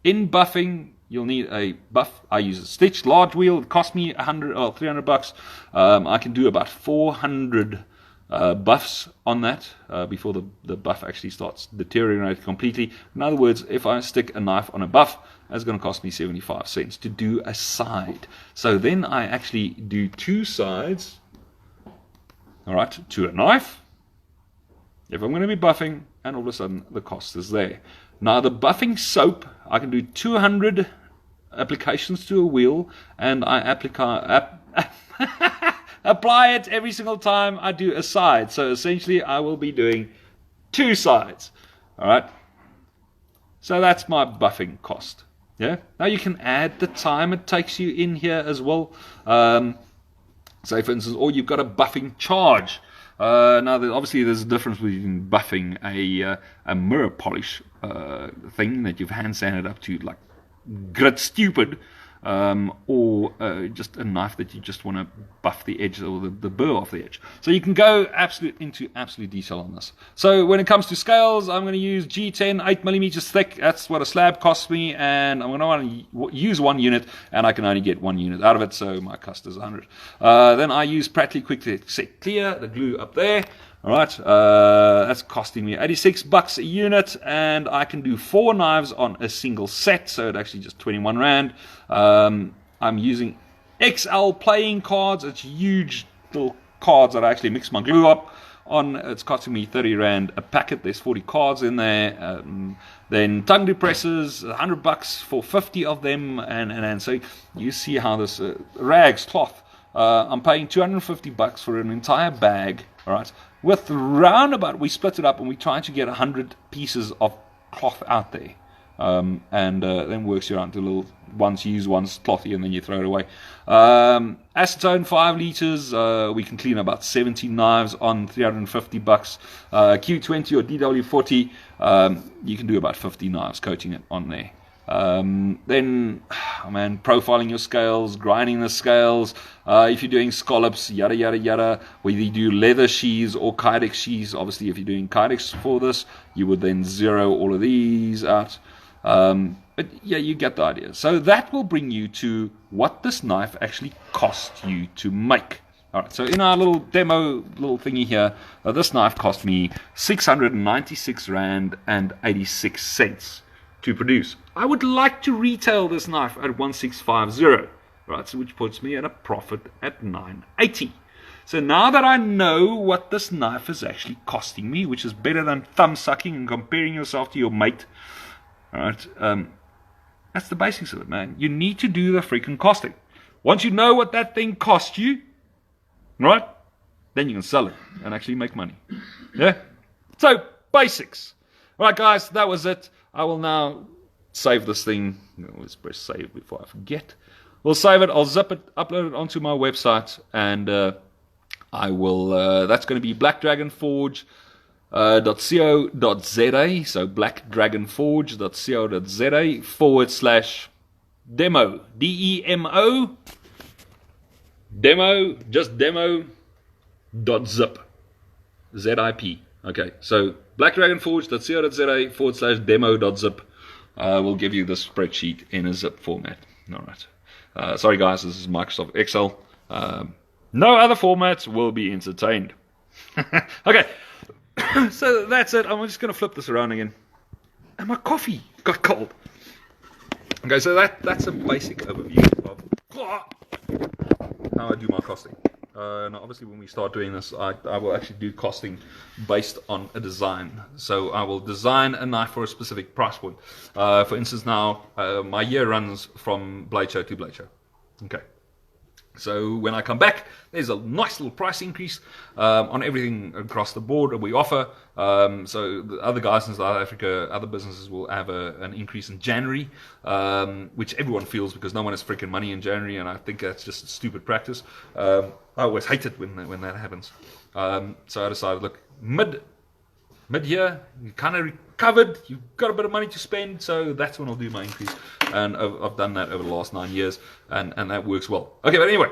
in buffing, you'll need a buff. I use a stitched large wheel. It cost me $300. I can do about 400 buffs on that before the buff actually starts deteriorating completely. In other words, if I stick a knife on a buff, that's going to cost me 75 cents to do a side. So then I actually do 2 sides, all right, to a knife, if I'm going to be buffing, and all of a sudden the cost is there. Now the buffing soap, I can do 200 applications to a wheel, and I apply it every single time I do a side. So essentially I will be doing 2 sides, all right. So that's my buffing cost. Yeah. Now you can add the time it takes you in here as well. Say for instance, or you've got a buffing charge. Now, obviously, there's a difference between buffing a mirror polish thing that you've hand sanded up to like grit stupid, or just a knife that you just want to buff the edge or the burr off the edge. So you can go into absolute detail on this. So when it comes to scales, I'm going to use G10, 8mm thick. That's what a slab costs me, and I'm going to want to use 1 unit, and I can only get 1 unit out of it, so my cost is 100. Then I use Pratley Quick Set Clear, the glue up there. All right, that's costing me $86 a unit, and I can do 4 knives on a single set, so it's actually just 21 Rand. I'm using XL playing cards. It's huge little cards that I actually mix my glue up on. It's costing me 30 Rand a packet. There's 40 cards in there. Then tongue depressors, $100 for 50 of them, and so you see how this rags cloth. I'm paying $250 for an entire bag. All right, with roundabout, we split it up and we try to get 100 pieces of cloth out there, and then works you out into little ones you use, one's clothy, and then you throw it away. Acetone 5 liters, we can clean about 70 knives on $350. Q20 or DW40, you can do about 50 knives coating it on there. Then, profiling your scales, grinding the scales, if you're doing scallops, yada yada yada, whether you do leather sheaths or kydex sheaths. Obviously, if you're doing kydex for this, you would then zero all of these out. But yeah, you get the idea. So that will bring you to what this knife actually cost you to make. Alright, so in our little demo little thingy here, this knife cost me 696 Rand and 86 cents to produce. I would like to retail this knife at 1650, right? So which puts me at a profit at 980. So now that I know what this knife is actually costing me, which is better than thumb sucking and comparing yourself to your mate, all right? That's the basics of it, man. You need to do the freaking costing. Once you know what that thing cost you, right? Then you can sell it and actually make money. Yeah. So basics. All right, guys, that was it. I will now save this thing. Let's press save before I forget. We'll save it. I'll zip it, upload it onto my website, and I will. That's going to be blackdragonforge.co.za. So blackdragonforge.co.za/demo. DEMO. Demo. Just demo.zip. ZIP. Okay. So blackdragonforge.co.za/demo.zip. We'll give you the spreadsheet in a zip format. All right. Sorry, guys, this is Microsoft Excel. No other formats will be entertained. Okay, so that's it. I'm just going to flip this around again. And my coffee got cold. Okay, so that's a basic overview of how I do my costing. Now, obviously, when we start doing this, I will actually do costing based on a design. So I will design a knife for a specific price point. For instance, now my year runs from Blade Show to Blade Show. Okay. So when I come back, there's a nice little price increase on everything across the board that we offer. So the other guys in South Africa, other businesses will have an increase in January, which everyone feels because no one has freaking money in January, and I think that's just a stupid practice. I always hate it when that happens. So I decided, look, mid-year, you kind of recovered, you've got a bit of money to spend, so that's when I'll do my increase. And I've done that over the last 9 years, and that works well. Okay, but anyway,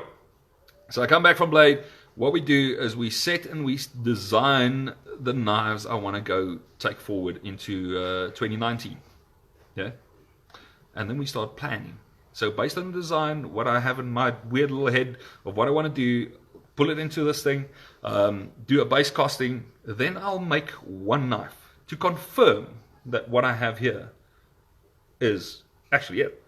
so I come back from Blade. What we do is we set and we design the knives I want to go take forward into 2019. Yeah? And then we start planning. So based on the design, what I have in my weird little head of what I want to do, pull it into this thing, do a base costing, then I'll make one knife to confirm that what I have here is actually it.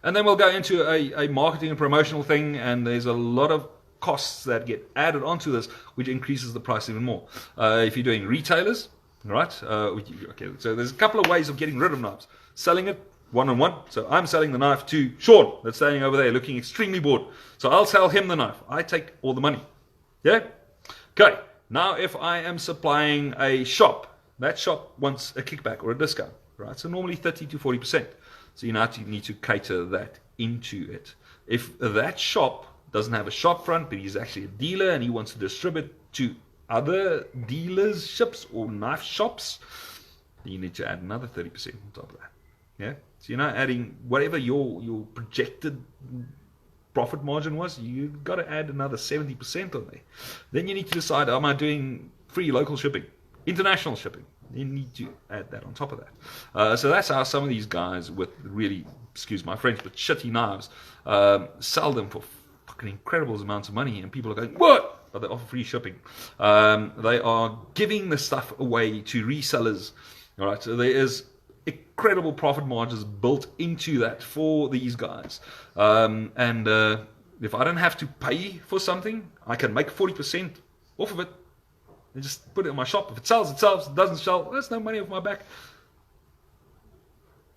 And then we'll go into a marketing and promotional thing, and there's a lot of costs that get added onto this, which increases the price even more. If you're doing retailers, right? Okay, so there's a couple of ways of getting rid of knives. Selling it one-on-one. So I'm selling the knife to Sean, that's standing over there looking extremely bored. So I'll sell him the knife. I take all the money. Yeah? Okay. Now if I am supplying a shop, that shop wants a kickback or a discount, right? So normally 30 to 40%. So you need to cater that into it. If that shop doesn't have a shop front, but he's actually a dealer and he wants to distribute to other dealerships or knife shops, you need to add another 30% on top of that. Yeah, so you're not adding whatever your projected profit margin was. You've got to add another 70% on there. Then you need to decide: am I doing free local shipping, international shipping? You need to add that on top of that. So that's how some of these guys with really, excuse my French, but shitty knives sell them for fucking incredible amounts of money, and people are going, what? But they offer free shipping. They are giving the stuff away to resellers. All right, so there is incredible profit margins built into that for these guys. And if I don't have to pay for something, I can make 40% off of it. And just put it in my shop. If it sells, it sells. If it doesn't sell, there's no money off my back.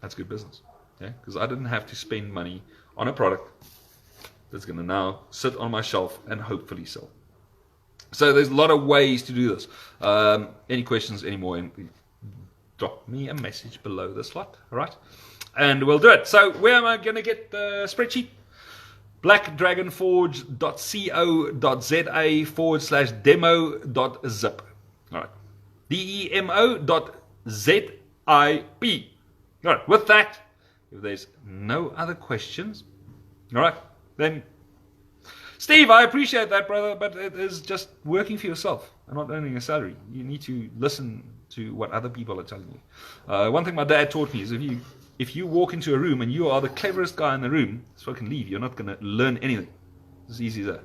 That's good business. Yeah? Because I didn't have to spend money on a product that's going to now sit on my shelf and hopefully sell. So there's a lot of ways to do this. Any questions anymore, drop me a message below this lot. All right? And we'll do it. So where am I going to get the spreadsheet? blackdragonforge.co.za/demo.zip. All right. demo.zip. All right. With that, if there's no other questions, all right, then, Steve, I appreciate that, brother, but it is just working for yourself and not earning a salary. You need to listen to what other people are telling you. One thing my dad taught me is if you walk into a room and you are the cleverest guy in the room, just fucking leave. You're not going to learn anything. It's as easy as that.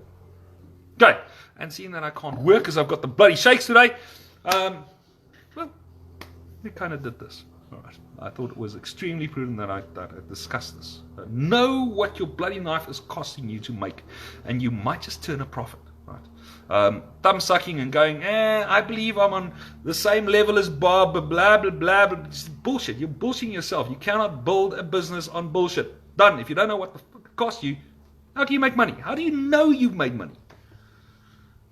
Okay. And seeing that I can't work because I've got the bloody shakes today, well, we kind of did this. All right. I thought it was extremely prudent that I discussed this. Know what your bloody knife is costing you to make, and you might just turn a profit. Right. Thumb sucking and going, I believe I'm on the same level as Bob, blah, blah, blah, blah. It's bullshit. You're bullshitting yourself. You cannot build a business on bullshit. Done. If you don't know what the fuck it costs you, how do you make money? How do you know you've made money?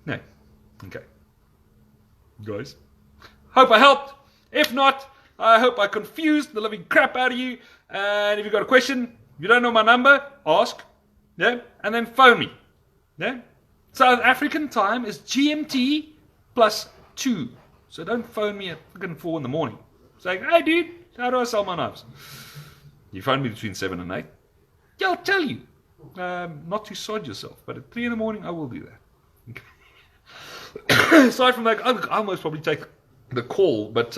No. Okay. Guys, hope I helped. If not, I hope I confused the living crap out of you. And if you've got a question, if you don't know my number, ask. Yeah? And then phone me. Yeah? South African time is GMT +2. So don't phone me at fucking 4 in the morning. Saying, hey dude, how do I sell my knives? You phone me between 7 and 8. Yeah, I'll tell you. Not to sod yourself, but at 3 in the morning I will do that. Okay. Aside from that, I'll most probably take the call, but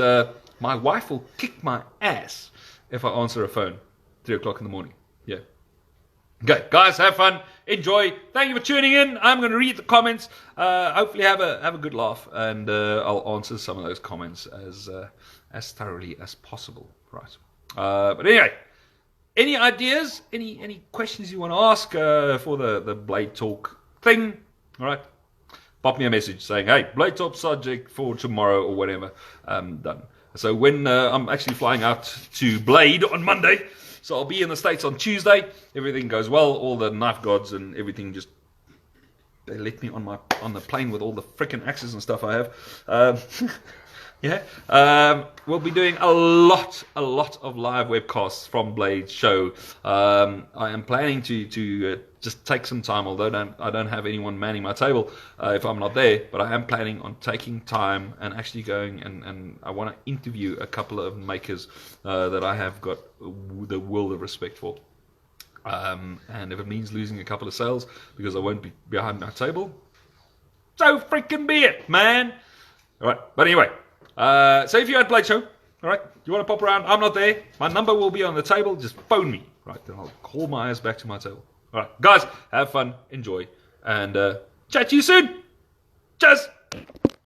my wife will kick my ass if I answer a phone 3 o'clock in the morning. Yeah. Okay, guys, have fun, enjoy. Thank you for tuning in. I'm going to read the comments. Hopefully, have a good laugh, and I'll answer some of those comments as thoroughly as possible. Right. But anyway, any ideas, any questions you want to ask for the Blade Talk thing? All right. Pop me a message saying, hey, Blade Talk subject for tomorrow or whatever. Done. So when I'm actually flying out to Blade on Monday. So I'll be in the States on Tuesday. Everything goes well. All the knife gods and everything just... They let me on the plane with all the frickin' axes and stuff I have. Yeah. We'll be doing a lot of live webcasts from Blade's show. I am planning to just take some time, although I don't have anyone manning my table if I'm not there. But I am planning on taking time and actually going and I want to interview a couple of makers that I have got the world of respect for. And if it means losing a couple of sales because I won't be behind my table, so freaking be it, man. All right. But anyway. So if you're at Blade Show, all right, you want to pop around, I'm not there, my number will be on the table, just phone me, right, then I'll call my ass back to my table. All right, guys, have fun, enjoy, and chat to you soon. Cheers.